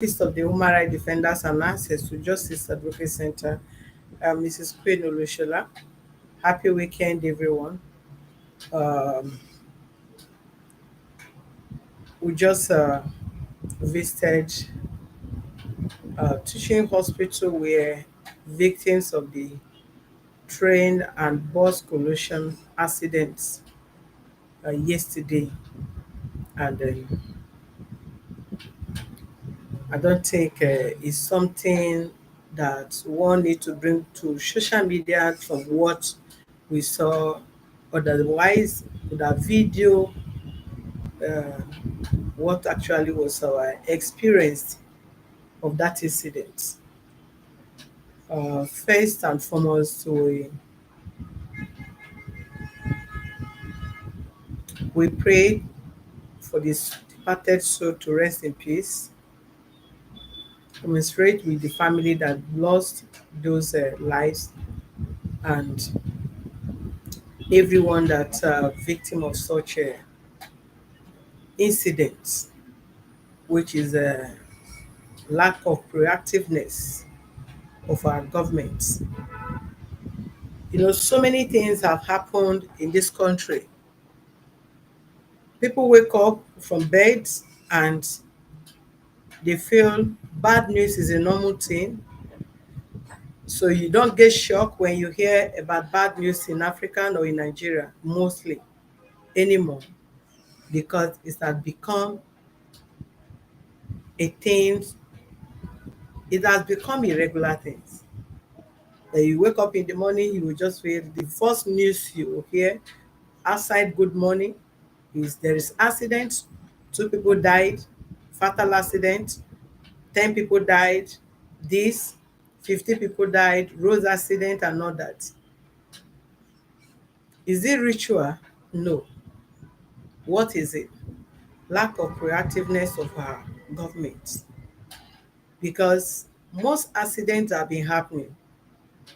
List of the Human Rights Defenders and Access to Justice Advocate Center, Mrs. Queen Olushola. Happy weekend, everyone. Um, we just visited teaching hospital where victims of the train and bus collision accidents yesterday, and I don't think it's something that one need to bring to social media from what we saw. Otherwise, with a video, uh, what actually was our experience of that incident. First and foremost, we pray for this departed soul to rest in peace. Commiserate with the family that lost those lives, and everyone that victim of such incidents, which is a lack of proactiveness of our government. So many things have happened in this country. People wake up from bed and they feel bad news is a normal thing. So you don't get shocked when you hear about bad news in Africa or in Nigeria, mostly anymore, because it has become a thing, it has become a regular thing. You wake up in the morning, you will just feel the first news you will hear outside good morning is there is accident, 2 people died, fatal accident, 10 people died, this, 50 people died, road accident and all that. Is it ritual? No. What is it? Lack of proactiveness of our government. Because most accidents have been happening.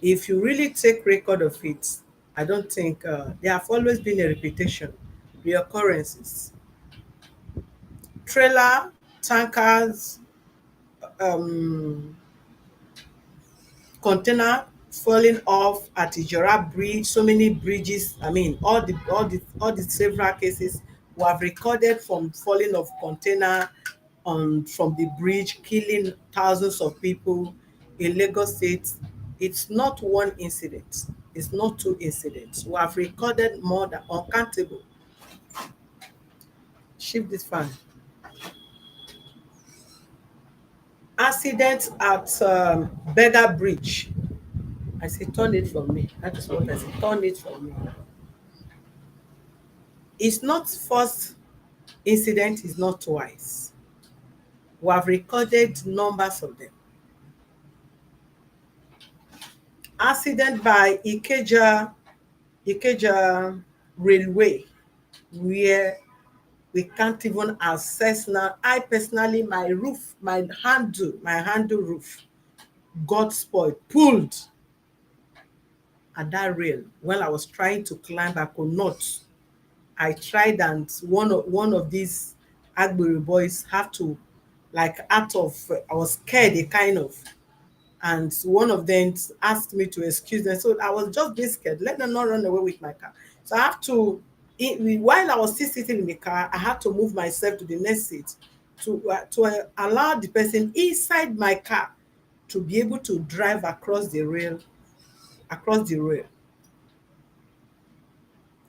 If you really take record of it, I don't think there have always been a repetition, reoccurrences. Trailer, tankers, um, container falling off at Ijora Bridge, so many bridges. I mean, all the several cases we have recorded from falling of container on from the bridge, killing thousands of people in Lagos State. It's not one incident. It's not two incidents. We have recorded more than uncountable. Shift this fan. Accident at Beggar Bridge. I say, turn it from me. That is what I say. Turn it from me. It's not first incident, is not twice. We have recorded numbers of them. Accident by Ikeja Railway, where we can't even access now. I personally, my roof, my handle roof got spoiled, pulled at that rail. When I was trying to climb, I could not. I tried, and one of these Agbero boys have to, like, out of I was scared, a kind of, and one of them asked me to excuse them. So I was just being scared. Let them not run away with my car. So I have to, while I was still sitting in the car, I had to move myself to the next seat to allow the person inside my car to be able to drive across the rail.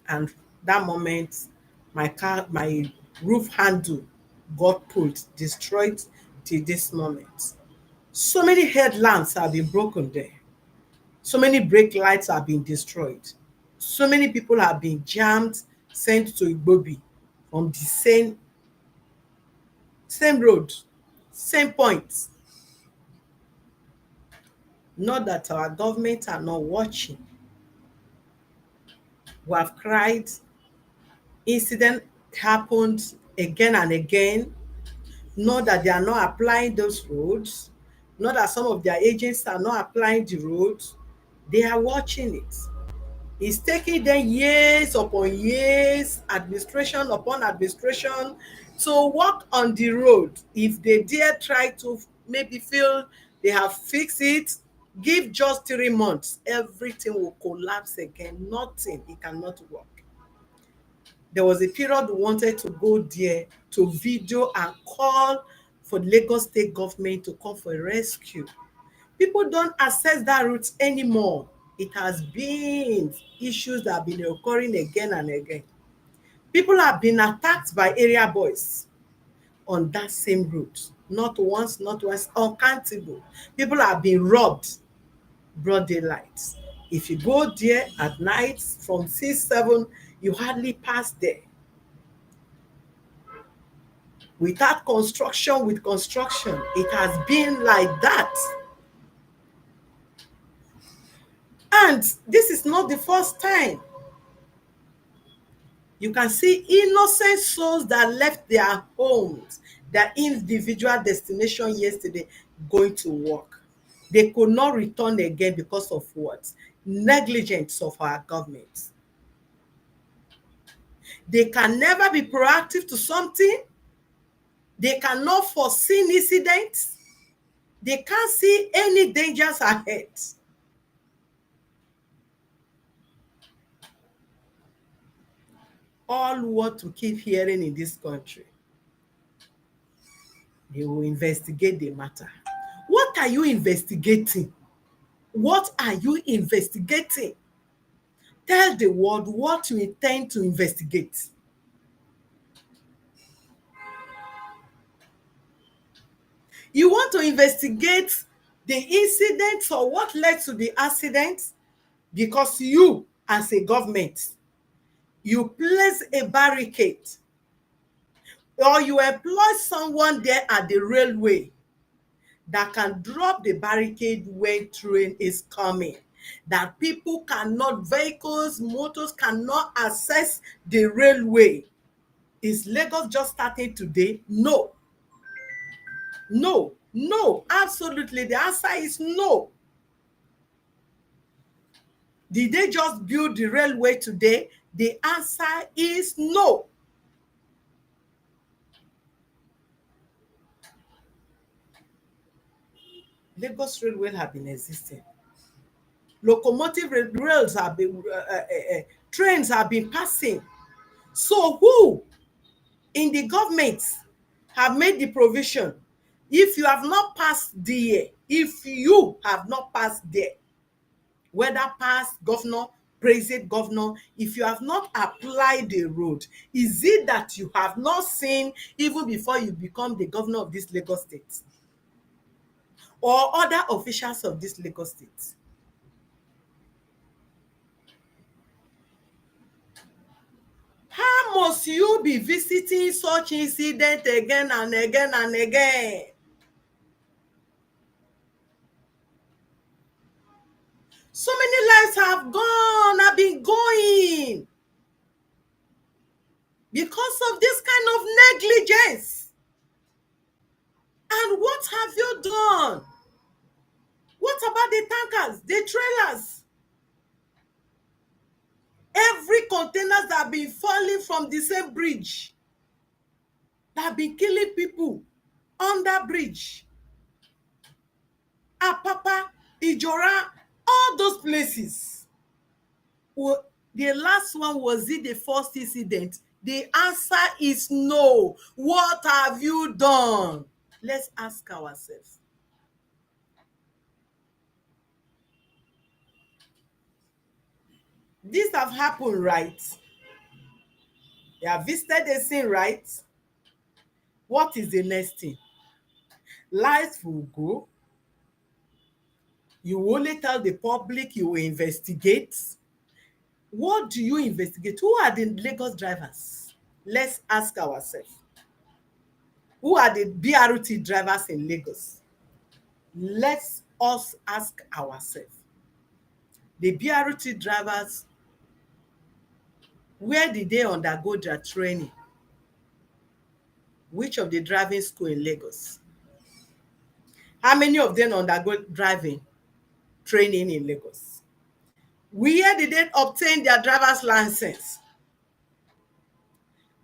And that moment, my roof handle got pulled, destroyed till this moment. So many headlamps have been broken there. So many brake lights have been destroyed. So many people have been jammed, sent to Igbobi on the same road, same point. Not that our government are not watching. We have cried. Incident happened again and again. Not that they are not applying those roads. Not that some of their agents are not applying the roads. They are watching it. It's taking them years upon years, administration upon administration, to walk on the road. If they dare try to maybe feel they have fixed it, give just 3 months, everything will collapse again. Nothing, it cannot work. There was a period we wanted to go there to video and call for Lagos state government to come for a rescue. People don't access that route anymore. It has been issues that have been occurring again and again. People have been attacked by area boys on that same route. Not once, not twice, uncountable. People have been robbed broad daylight. If you go there at night from 6, 7, you hardly pass there. Without construction, with construction, it has been like that. And this is not the first time. You can see innocent souls that left their homes, their individual destination yesterday, going to work. They could not return again because of what? Negligence of our government. They can never be proactive to something. They cannot foresee incidents. They can't see any dangers ahead. All what we keep hearing in this country, they will investigate the matter. What are you investigating? What are you investigating? Tell the world what you intend to investigate. You want to investigate the incident or what led to the accident because you, as a government, you place a barricade or you employ someone there at the railway that can drop the barricade when train is coming, that people cannot, vehicles, motors cannot access the railway. Is Lagos just starting today? No. No, no, absolutely. The answer is no. Did they just build the railway today? The answer is no. Lagos Railway have been existing. Locomotive rails have been, trains have been passing. So who in the government have made the provision? If you have not passed there, if you have not passed there, whether past governor, present governor, if you have not applied the road, is it that you have not seen even before you become the governor of this Lagos state or other officials of this Lagos state? How must you be visiting such incident again and again and again? So many lives have gone, have been going because of this kind of negligence. And what have you done? What about the tankers, the trailers? Every containers that have been falling from the same bridge, that have been killing people under bridge, Apapa, Ijora, all those places. Well, the last one, was it the first incident? The answer is no. What have you done? Let's ask ourselves. This have happened, right? You have visited the scene, right? What is the next thing? Life will go. You will only tell the public, you will investigate. What do you investigate? Who are the Lagos drivers? Let's ask ourselves. Who are the BRT drivers in Lagos? Let's us ask ourselves. The BRT drivers, where did they undergo their training? Which of the driving school in Lagos? How many of them undergo driving training in Lagos? Where did they obtain their driver's license?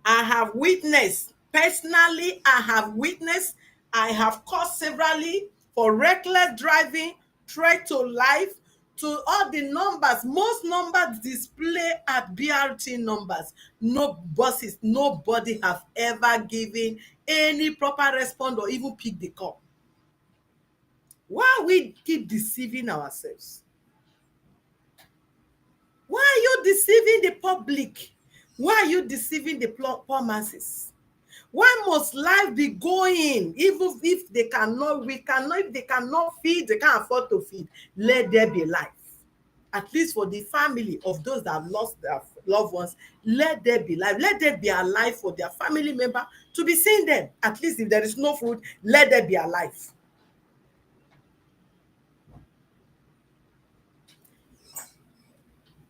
I have witnessed Personally, I have witnessed, I have caused severally for reckless driving, threat to life, to all the numbers. Most numbers display at BRT numbers. No buses, nobody have ever given any proper response or even pick the call. Why we keep deceiving ourselves? Why are you deceiving the public? Why are you deceiving the poor masses? Why must life be going? Even if they cannot, we cannot, if they cannot feed, they can't afford to feed, let there be life. At least for the family of those that have lost their loved ones, let there be life. Let there be a life for their family member to be seeing them. At least if there is no food, let there be a life.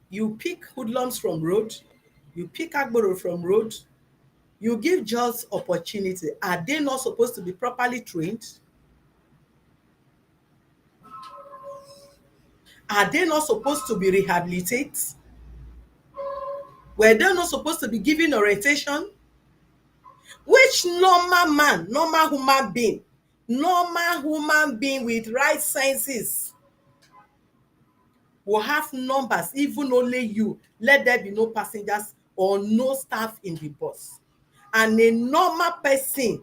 You pick hoodlums from road, you pick agboro from road, you give just opportunity. Are they not supposed to be properly trained? Are they not supposed to be rehabilitated? Were they not supposed to be given orientation? Which normal human being with right senses will have numbers, even only you, let there be no passengers or no staff in the bus. And a normal person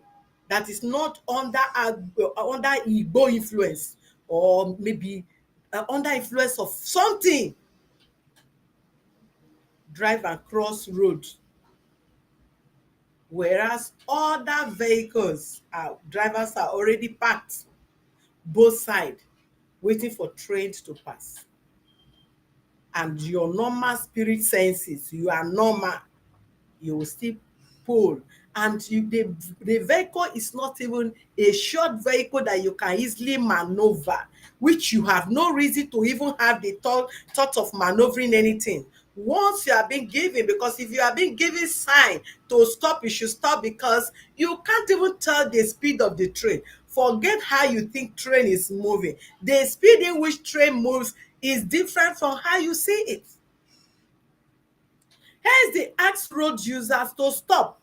that is not under Igbo influence, or maybe under influence of something, drive and cross road, whereas other vehicles, drivers are already parked both sides waiting for trains to pass. And your normal spirit senses, you are normal, you will still pull. And the vehicle is not even a short vehicle that you can easily maneuver, which you have no reason to even have the thought of maneuvering anything. Once you are being given, because if you are being given sign to stop, you should stop, because you can't even tell the speed of the train. Forget how you think train is moving. The speed in which train moves is different from how you see it. Hence, they ask road users to stop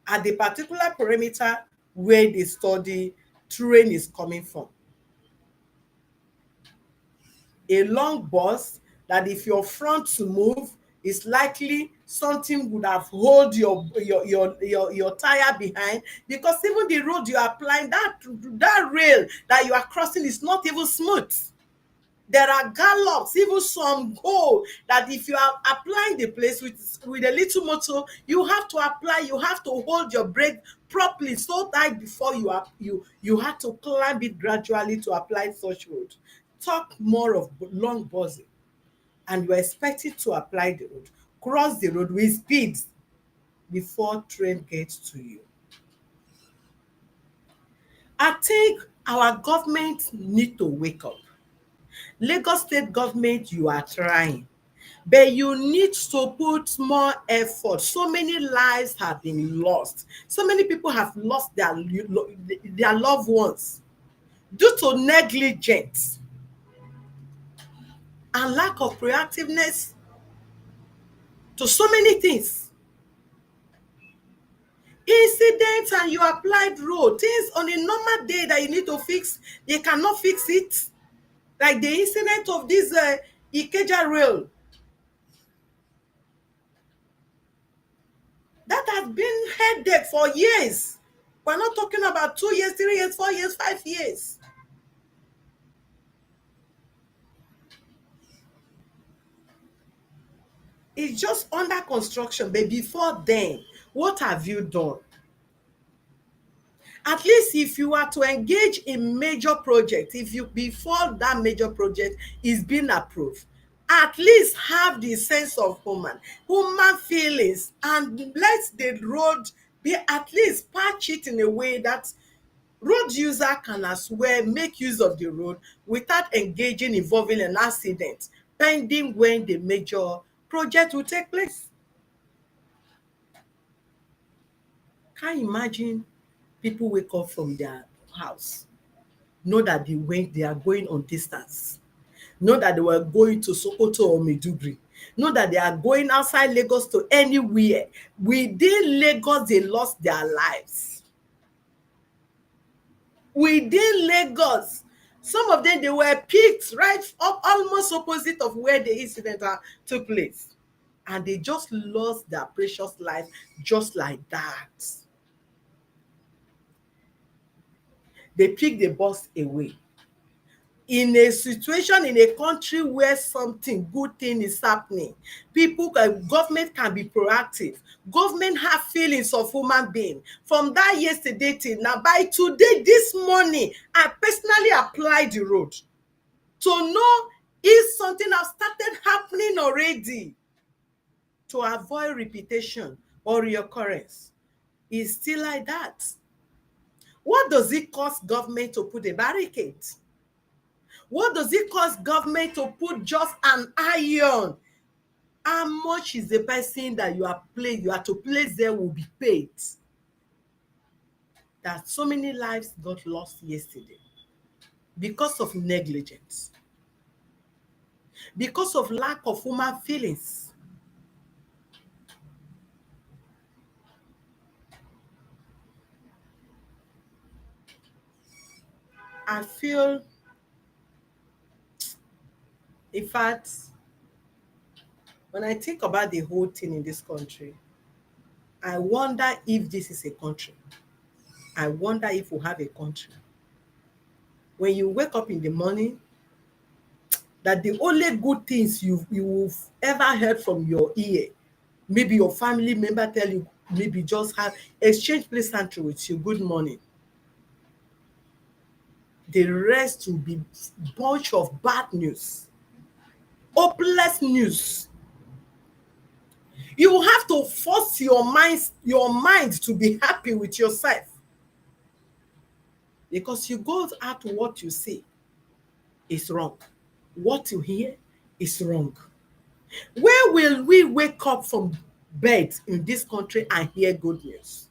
at the particular perimeter where the study train is coming from. A long bus that if your front to move, is likely something would have hold your tire behind, because even the road you are applying, that rail that you are crossing is not even smooth. There are gallops, even some go that if you are applying the place with a little motor, you have to apply, you have to hold your brake properly so tight before you have to climb it gradually to apply such road. Talk more of long buzzing, and you are expected to apply the road, cross the road with speed before train gets to you. I think our government need to wake up. Lagos state government, you are trying, but you need to put more effort. So many lives have been lost. So many people have lost their loved ones due to negligence and lack of proactiveness to so many things. Incidents, and you applied road. Things on a normal day that you need to fix, they cannot fix it. Like the incident of this Ikeja rail that has been headache for years. We're not talking about 2 years, 3 years, 4 years, 5 years. It's just under construction, but before then, what have you done? At least if you are to engage in major project, if you before that major project is being approved, at least have the sense of human feelings, and let the road be, at least patch it in a way that road user can as well make use of the road without engaging involving an accident, pending when the major project will take place. Can you imagine people wake up from their house, know that they are going on distance, know that they were going to Sokoto or Maiduguri, Know that they are going outside Lagos to anywhere. Within Lagos, they lost their lives. Within Lagos, some of them, they were picked right up almost opposite of where the incident took place. And they just lost their precious life just like that. They picked the bus away. In a situation, in a country where something good thing is happening, government can be proactive. Government have feelings of human being. From that yesterday till now, by today, this morning, I personally applied the road to know if something has started happening already, to avoid repetition or reoccurrence. It's still like that. What does it cost government to put a barricade? What does it cost government to put just an iron? How much is the person that you are to place there will be paid? That so many lives got lost yesterday because of negligence, because of lack of human feelings. I feel, in fact, when I think about the whole thing in this country, I wonder if this is a country. I wonder if we have a country. When you wake up in the morning, that the only good things you've ever heard from your ear, maybe your family member tell you, maybe just have exchange pleasantry with you, good morning. The rest will be bunch of bad news, hopeless news. You have to force your mind to be happy with yourself, because you go out, what you see is wrong, what you hear is wrong. Where will we wake up from bed in this country and hear good news?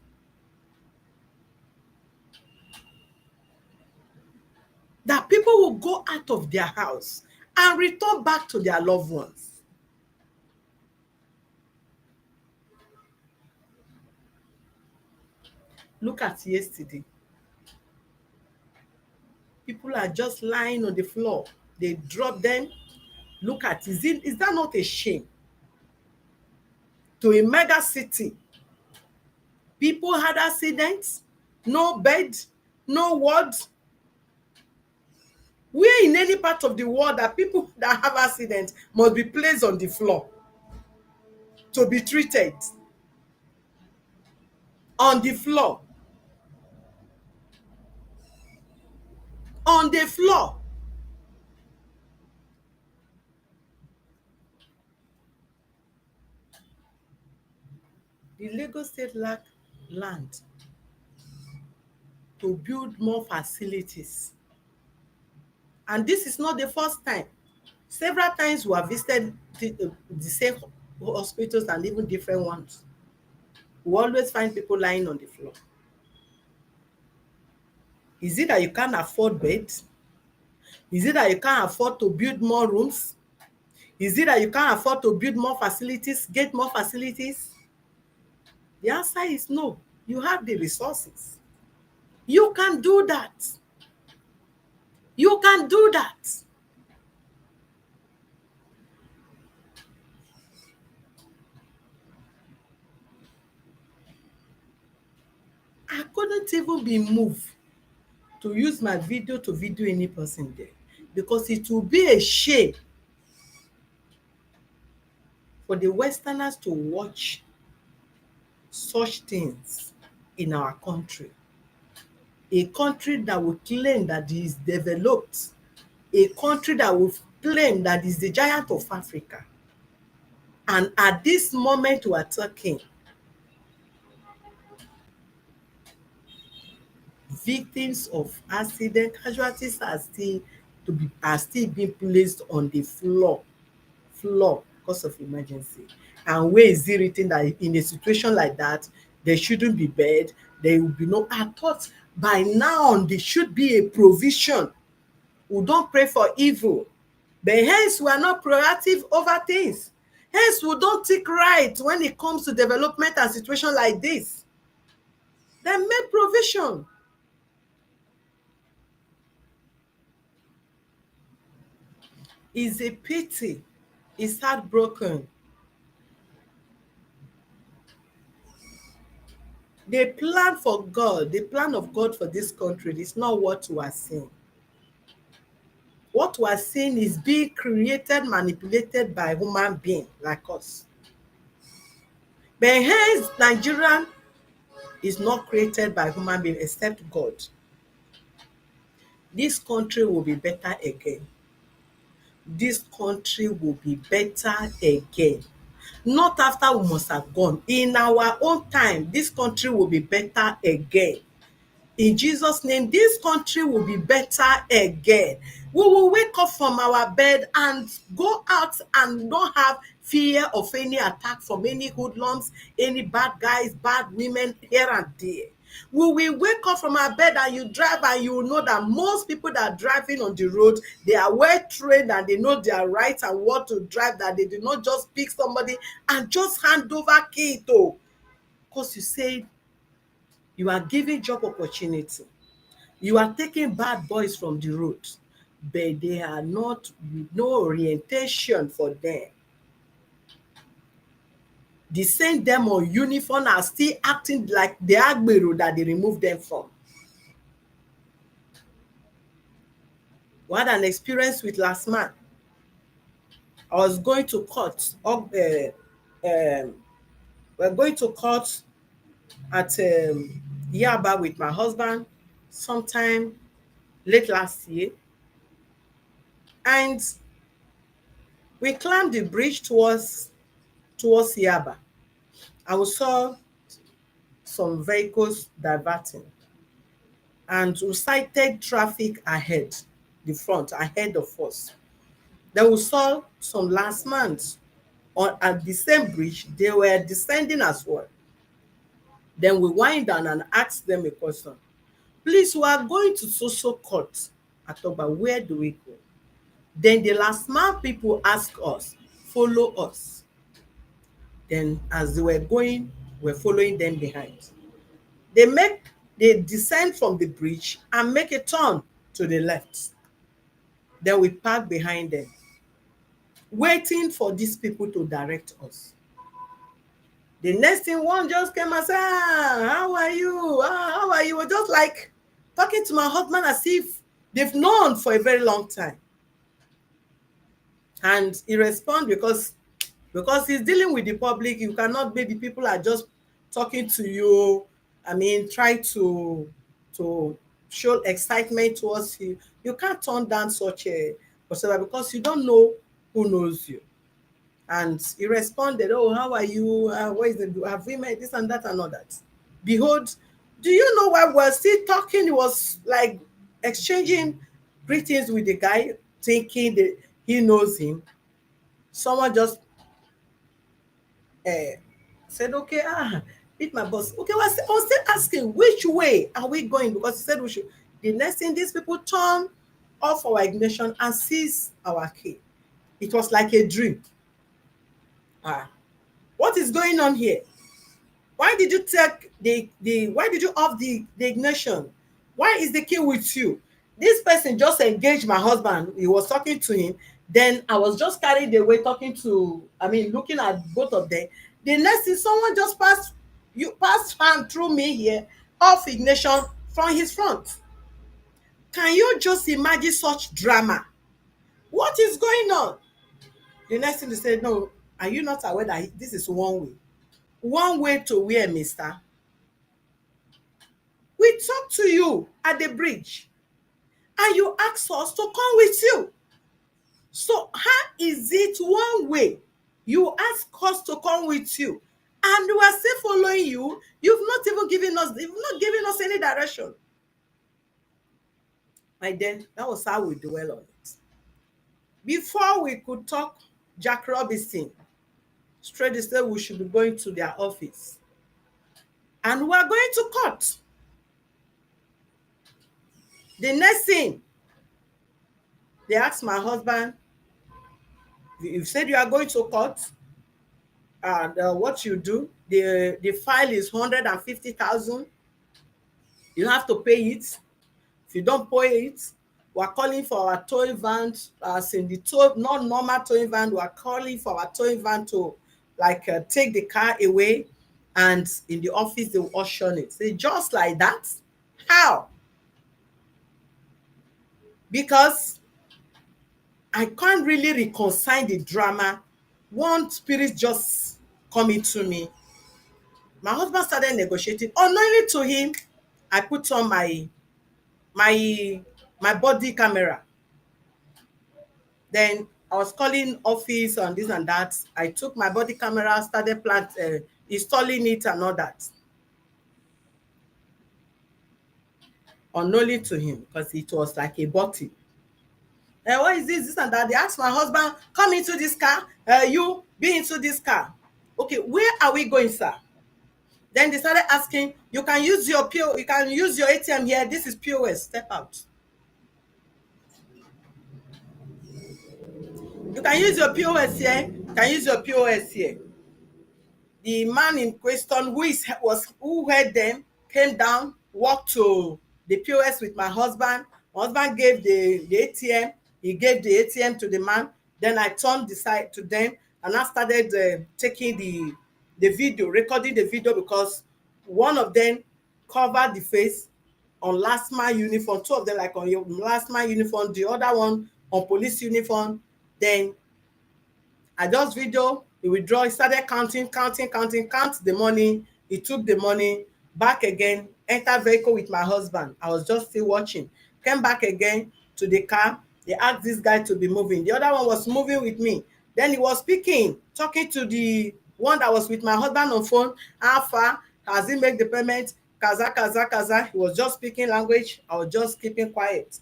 That people will go out of their house and return back to their loved ones. Look at yesterday. People are just lying on the floor. They drop them. Look at, is that not a shame? To a mega city, people had accidents, no bed, no ward. Where in any part of the world that people that have accidents must be placed on the floor to be treated? On the floor. On the floor. The Lagos State lack land to build more facilities. And this is not the first time. Several times we have visited the same hospitals and even different ones. We always find people lying on the floor. Is it that you can't afford beds? Is it that you can't afford to build more rooms? Is it that you can't afford to build more facilities, get more facilities? The answer is no. You have the resources. You can do that. You can do that. I couldn't even be moved to use my video to video any person there, because it will be a shame for the Westerners to watch such things in our country. A country that will claim that is developed, a country that will claim that is the giant of Africa. And at this moment we are talking, victims of accident, casualties are still being placed on the floor because of emergency. And where is it written that in a situation like that there shouldn't be bed, there will be no? I thought by now there should be a provision. We don't pray for evil, but hence we are not proactive over things. Hence, we don't take right when it comes to development and situation like this. Then make provision. It's a pity. It's heartbroken. The plan for God, the plan of God for this country is not what we are seeing. What we are seeing is being created, manipulated by human being like us. But hence, Nigerian is not created by human being except God. This country will be better again. This country will be better again. Not after we must have gone. In our own time, this country will be better again. In Jesus' name, this country will be better again. We will wake up from our bed and go out and not have fear of any attack from any hoodlums, any bad guys, bad women here and there. We will wake up from our bed and you drive and you will know that most people that are driving on the road, they are well trained and they know their rights and what to drive, that they do not just pick somebody and just hand over key to. Because you say you are giving job opportunity. You are taking bad boys from the road, but they are not with no orientation for them. The same them on uniform are still acting like the agbero that they removed them from. We had an experience with last man. I was going to court. We're going to court at Yaba with my husband sometime late last year, and we climbed the bridge towards Yaba, and we saw some vehicles diverting, and we sighted traffic ahead, the front ahead of us. Then we saw some last months on at the same bridge. They were descending as well. Then we wind down and asked them a question. Please, we are going to social court at Oba. Where do we go? Then the last man people ask us, follow us. Then as they were going, we're following them behind. They make they descend from the bridge and make a turn to the left. Then we park behind them, waiting for these people to direct us. The next thing, one just came and said, how are you? How are you? We're just like talking to my husband as if they've known for a very long time. And he responded because he's dealing with the public. You cannot, maybe people are just talking to you. I mean, try to show excitement towards you. You can't turn down such a whatever because you don't know who knows you. And he responded, oh, how are you? What is it? Have we met this and that and all that? Behold, do you know while we're still talking, he was like exchanging greetings with the guy, thinking that he knows him. Someone just uh, said, okay, meet my boss. Okay, I was still asking, which way are we going? Because he said we should. The next thing, these people turn off our ignition and seize our key. It was like a dream. What is going on here? Why did you take why did you off the ignition? Why is the key with you? This person just engaged my husband. He was talking to him. Then I was just carried away talking to, I mean, looking at both of them. The next thing, someone just passed hand through me here, off ignition from his front. Can you just imagine such drama? What is going on? The next thing they said, no, are you not aware that this is one way? One way to where, mister? We talk to you at the bridge and you ask us to come with you. So how is it one way? You ask us to come with you and we are still following you. You've not given us any direction. My dear, that was how we dwell on it. Before we could talk Jack Robinson, straight they said we should be going to their office. And we are going to court. The next thing, they asked my husband, you said you are going to court? And what you do, the file is 150,000. You have to pay it. If you don't pay it, we're calling for our towing van, as in the tow, not normal towing van. We're calling for our towing van to like take the car away, and in the office they will auction it. Say just like that. How? Because I can't really reconcile the drama. One spirit just coming to me. My husband started negotiating. Unknowingly to him, I put on my my body camera. Then I was calling office and this and that. I took my body camera, started installing it and all that. Unknowingly to him, because it was like a bottle. What is this? This and that. They asked my husband, come into this car. You be into this car. Okay, where are we going, sir? Then they started asking, you can use your you can use your ATM here. This is POS. Step out. You can use your POS here. You can use your POS here. The man in question who heard them came down, walked to the POS with my husband. My husband gave the ATM. He gave the ATM to the man. Then I turned the side to them, and I started taking the video, recording the video, because one of them covered the face on last mile uniform, two of them like on your last mile uniform, the other one on police uniform. Then I just video, he withdraw, he started count the money. He took the money back again, enter vehicle with my husband. I was just still watching. Came back again to the car. They asked this guy to be moving. The other one was moving with me. Then he was speaking, talking to the one that was with my husband on phone. How far has he make the payment? Kaza, kaza, kaza. He was just speaking language. I was just keeping quiet.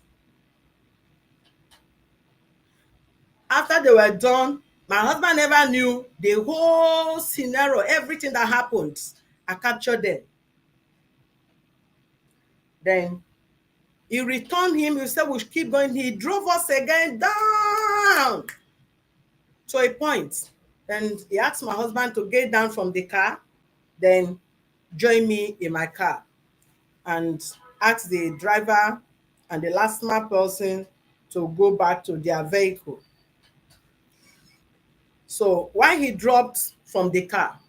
After they were done, my husband never knew the whole scenario, everything that happened. I captured them. Then he returned him. He said we should keep going. He drove us again down to a point. And he asked my husband to get down from the car, then join me in my car, and asked the driver and the last mile person to go back to their vehicle. So while he dropped from the car,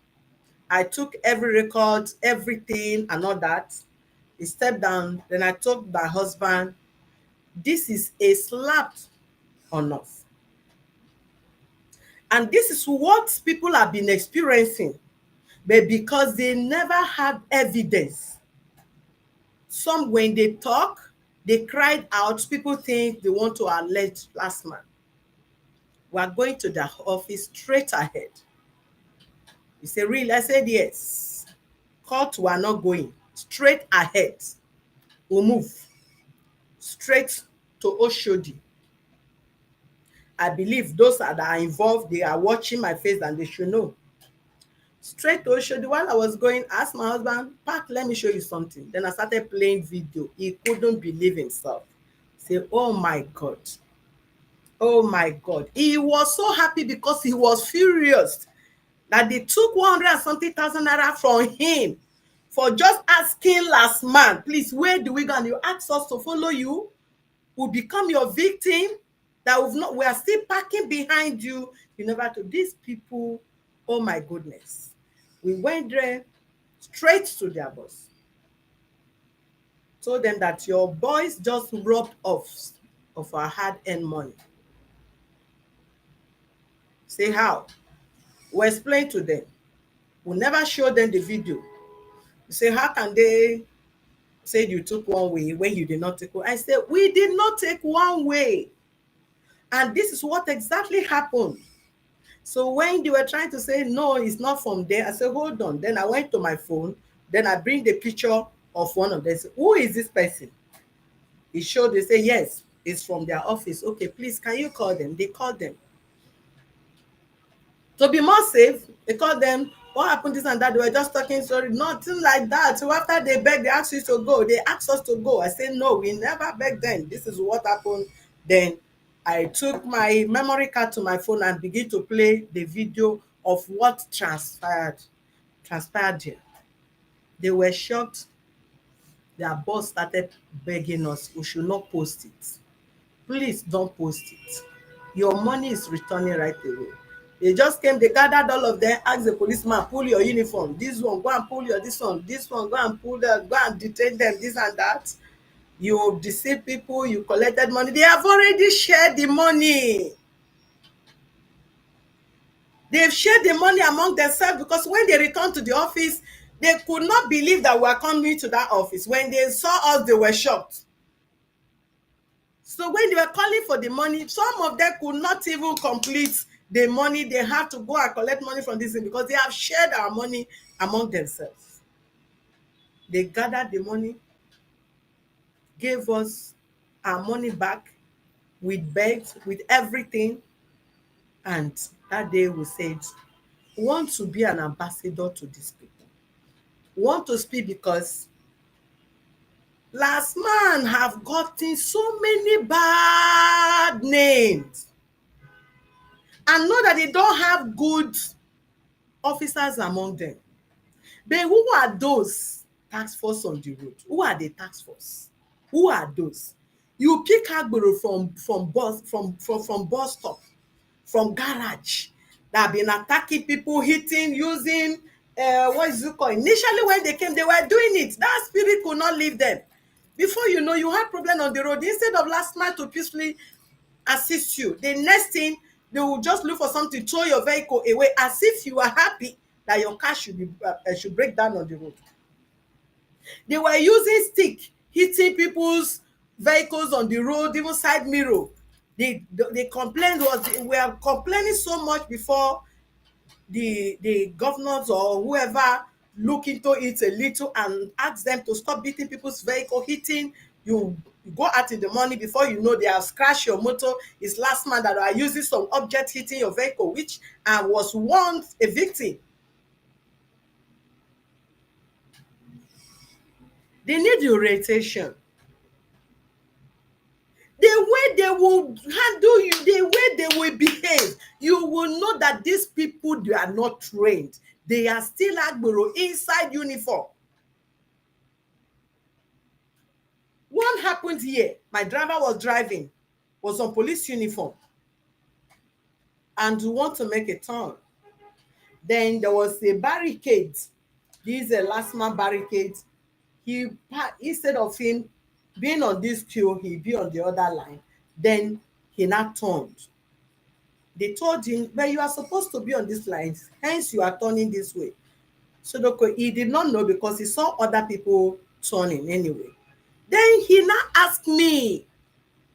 I took every record, everything and all that. He stepped down. Then I told my husband, this is a slap on us. And this is what people have been experiencing. But because they never had evidence, some when they talk, they cried out. People think they want to allege last man. We are going to the office straight ahead. He said, really? I said, yes. Court, we are not going. Straight ahead. We'll move straight to Oshodi. I believe those that are involved, they are watching my face and they should know. Straight to Oshodi. While I was going, I asked my husband, Park, let me show you something. Then I started playing video. He couldn't believe himself. Say, oh my God. Oh my God. He was so happy because he was furious that they took 100 and something thousand naira from him for just asking last man, please, where do we go? And you ask us to follow you, will become your victim, that we are still parking behind you. You never to these people. Oh my goodness. We went there straight to their boss. Told them that your boys just robbed off of our hard-earned money. Say how? We explain to them. We never show them the video. We say, how can they say you took one way when you did not take one? I said, we did not take one way. And this is what exactly happened. So when they were trying to say, no, it's not from there, I said, hold on. Then I went to my phone. Then I bring the picture of one of them. Say, who is this person? He showed, they say, yes, it's from their office. Okay, please, can you call them? They called them. To be more safe, they called them. What happened, this and that? They were just talking, sorry, nothing like that. So after they begged, they asked you to go. They asked us to go. I said, no, we never begged them. This is what happened. Then I took my memory card to my phone and began to play the video of what transpired there. They were shocked. Their boss started begging us we should not post it. Please don't post it. Your money is returning right away. They just came, they gathered all of them, asked the policeman, pull your uniform. This one, go and pull your this one. This one, go and pull that, go and detain them, this and that. You deceive people, you collected money. They have already shared the money. They've shared the money among themselves because when they returned to the office, they could not believe that we are coming to that office. When they saw us, they were shocked. So when they were calling for the money, some of them could not even complete the money. They have to go and collect money from this thing because they have shared our money among themselves. They gathered the money, gave us our money back with beds, with everything. And that day we said, we want to be an ambassador to these people. We want to speak because last man have gotten so many bad names. And know that they don't have good officers among them. But who are those task force on the road? Who are the task force? Who are those? You pick agbero from bus stop, from garage, that have been attacking people, hitting, using what is it called? Initially when they came, they were doing it. That spirit could not leave them. Before you know, you have problem on the road. Instead of last man to peacefully assist you, the next thing they will just look for something, throw your vehicle away, as if you are happy that your car should break down on the road. They were using stick, hitting people's vehicles on the road, even side mirror. The complaint was, we were complaining so much before the governors or whoever look into it a little and ask them to stop beating people's vehicle, hitting. You go out in the morning, before you know, they have scratched your motor. It's last man that are using some object hitting your vehicle, which I was once a victim. They need your orientation. The way they will handle you, the way they will behave, you will know that these people, they are not trained. They are still agbero inside uniform. One happened here. My driver was driving, was on police uniform, and we want to make a turn. Then there was a barricade. This is a last man barricade. Instead of him being on this queue, he be on the other line. Then he now turned. They told him, but you are supposed to be on this line, hence you are turning this way. So he did not know because he saw other people turning anyway. Then he now asked me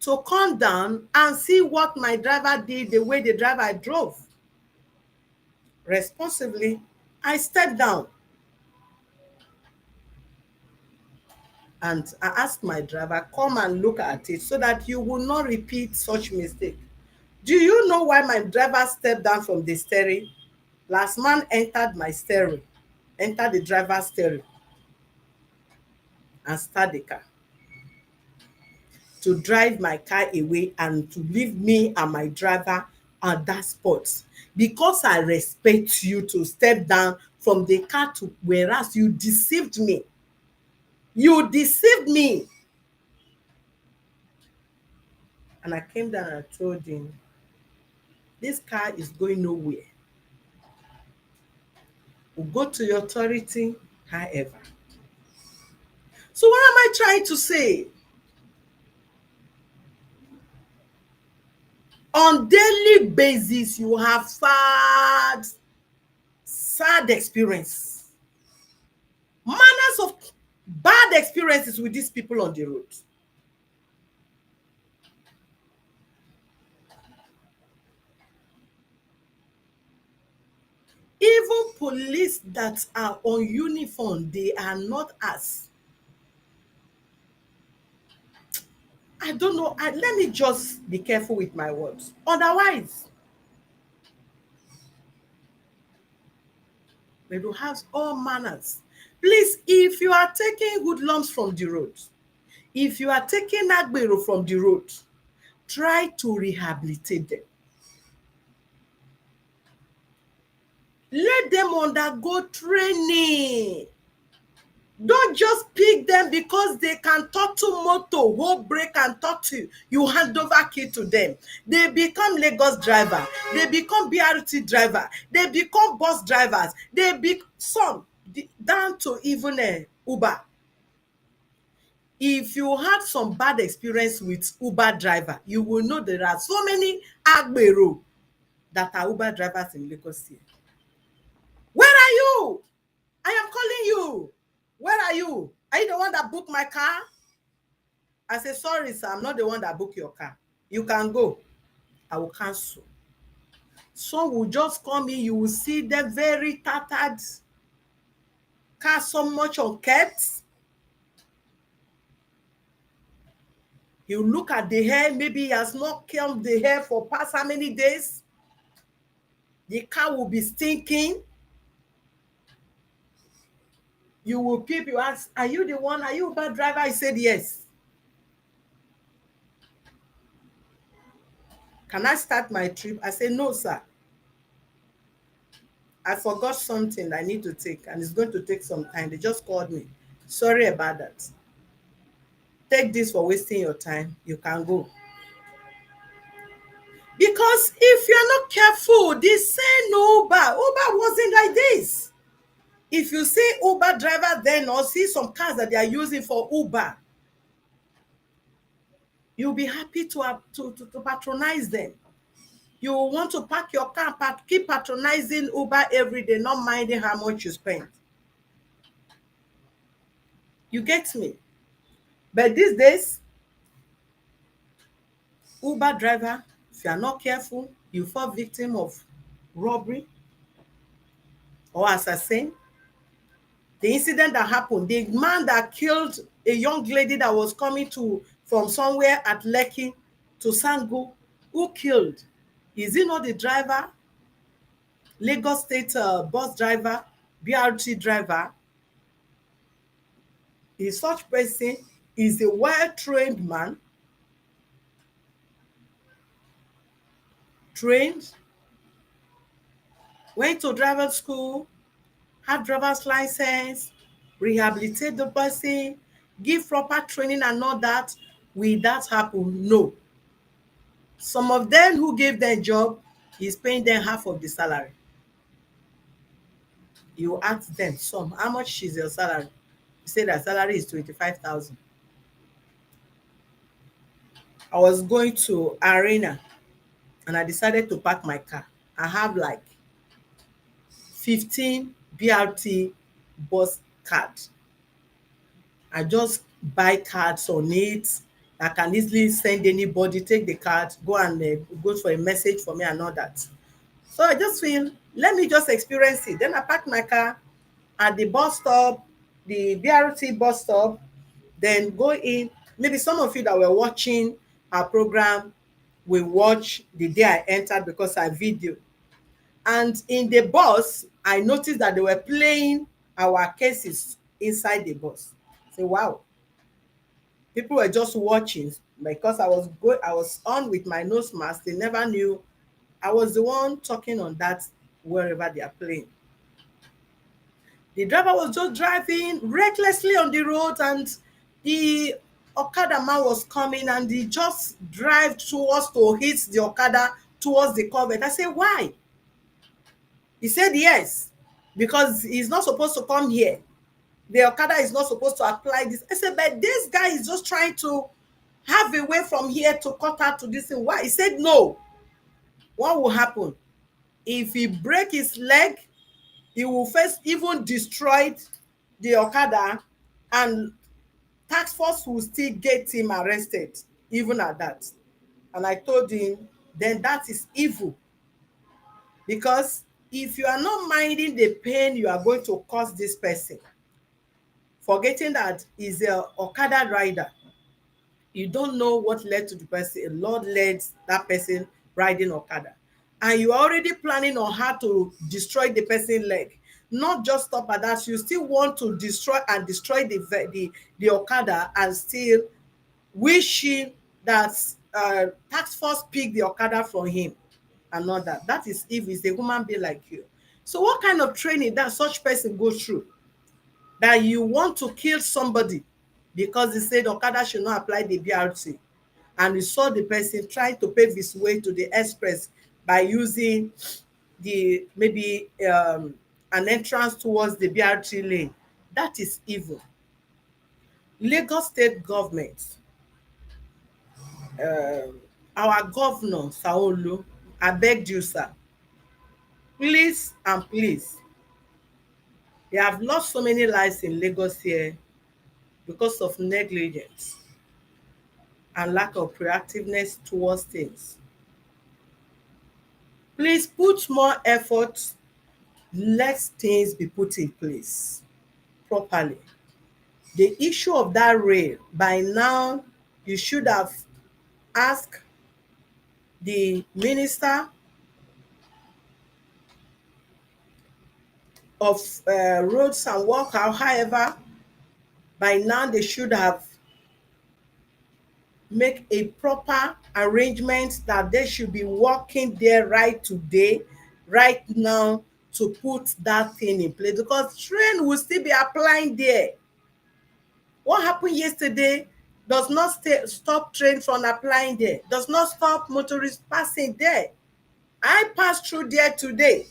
to come down and see what my driver did, the way the driver drove. Responsibly, I stepped down and I asked my driver, come and look at it so that you will not repeat such mistake. Do you know why my driver stepped down from the steering? Last man entered my steering, entered the driver's steering and start the car, to drive my car away and to leave me and my driver at that spot. Because I respect you, to step down from the car, to whereas you deceived me. You deceived me. And I came down and I told him, this car is going nowhere. We'll go to your authority, however. So what am I trying to say? On daily basis, you have sad experience, manners of bad experiences with these people on the road. Even police that are on uniform, they are not as, I don't know, let me just be careful with my words. Otherwise, we will have all manners. Please, if you are taking hoodlums from the road, if you are taking agbero from the road, try to rehabilitate them. Let them undergo training. Don't just pick them because they can throttle motor, hold brake and throttle. You hand over key to them. They become Lagos driver. They become BRT driver. They become bus drivers. They be some down to even Uber. If you had some bad experience with Uber driver, you will know there are so many agbero that are Uber drivers in Lagos here. Where are you? I am calling you. Where are you? Are you the one that booked my car? I say, sorry, sir, I'm not the one that booked your car. You can go. I will cancel. Some will just come in. You will see them very tattered, car so much unkept. You look at the hair, maybe he has not combed the hair for past how many days. The car will be stinking. You will peep, you ask, are you the one? Are you Uber driver? I said, yes. Can I start my trip? I said, no, sir. I forgot something I need to take, and it's going to take some time. They just called me. Sorry about that. Take this for wasting your time. You can go. Because if you're not careful, they say no Uber. Uber wasn't like this. If you see Uber driver then or see some cars that they are using for Uber, you'll be happy to patronize them. You want to park your car, keep patronizing Uber every day, not minding how much you spend. You get me? But these days, Uber driver, if you are not careful, you fall victim of robbery or assassin. The incident that happened, the man that killed a young lady that was coming from somewhere at Lekki to Sango, who killed? Is he not the driver? Lagos State bus driver, BRT driver? Is such person is a well-trained man, trained, went to driver school, have driver's license, rehabilitate the person, give proper training and all that. Will that happen? No. Some of them who gave them job is paying them half of the salary. You ask them, some, how much is your salary? You say that salary is 25,000. I was going to Arena and I decided to park my car. I have like 15 BRT bus cards. I just buy cards on it. I can easily send anybody, take the card, go and go for a message for me and all that. So I just feel, let me just experience it. Then I park my car at the bus stop, the BRT bus stop, then go in. Maybe some of you that were watching our program will watch the day I entered because I video. And in the bus, I noticed that they were playing our cases inside the bus. Say, wow. People were just watching because I was on with my nose mask. They never knew I was the one talking on that wherever they are playing. The driver was just driving recklessly on the road and the Okada man was coming and he just drive towards to hit the Okada towards the culvert. I said, why? He said yes, because he's not supposed to come here. The Okada is not supposed to apply this. I said, but this guy is just trying to have a way from here to cut out to this thing. Why? He said no. What will happen? If he break his leg, he will first even destroy the Okada and task force will still get him arrested, even at that. And I told him, then that is evil. Because if you are not minding the pain you are going to cause this person, forgetting that he's a Okada rider, you don't know what led to the person. A Lord led that person riding Okada. And you are already planning on how to destroy the person's leg. Not just stop at that, you still want to destroy the Okada and still wishing that task force pick the Okada from him and all that. That is if it's a human being like you. So what kind of training that such person go through, that you want to kill somebody because he said Okada should not apply the BRT, and you saw the person trying to pave his way to the express by using the maybe an entrance towards the BRT lane? That is evil. Lagos state government, our governor Sanwo-Olu, abeg you sir, please and please, they have lost so many lives in Lagos here because of negligence and lack of proactiveness towards things. Please put more effort, let things be put in place properly. The issue of that rail, by now you should have asked the minister of roads and work, however, by now they should have make a proper arrangement that they should be working there right today, right now, to put that thing in place, because train will still be applying there. What happened yesterday does not stop train from applying there, does not stop motorists passing there. I passed through there today,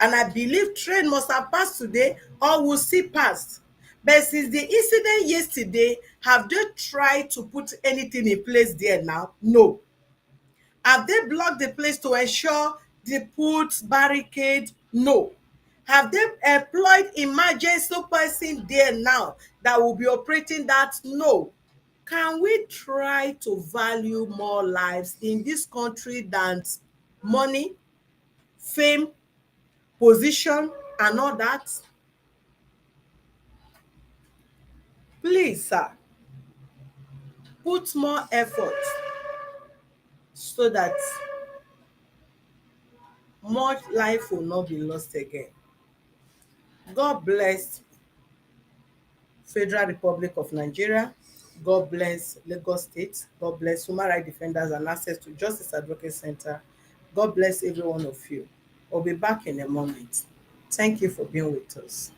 and I believe train must have passed today or will see past. But since the incident yesterday, have they tried to put anything in place there now? No. Have they blocked the place to ensure they put barricade? No. Have they employed emergency person there now that will be operating that? No. Can we try to value more lives in this country than money, fame, position, and all that? Please, sir, put more effort so that more life will not be lost again. God bless Federal Republic of Nigeria. God bless Lagos State. God bless human rights defenders and access to justice advocate center. God bless every one of you. We'll be back in a moment. Thank you for being with us.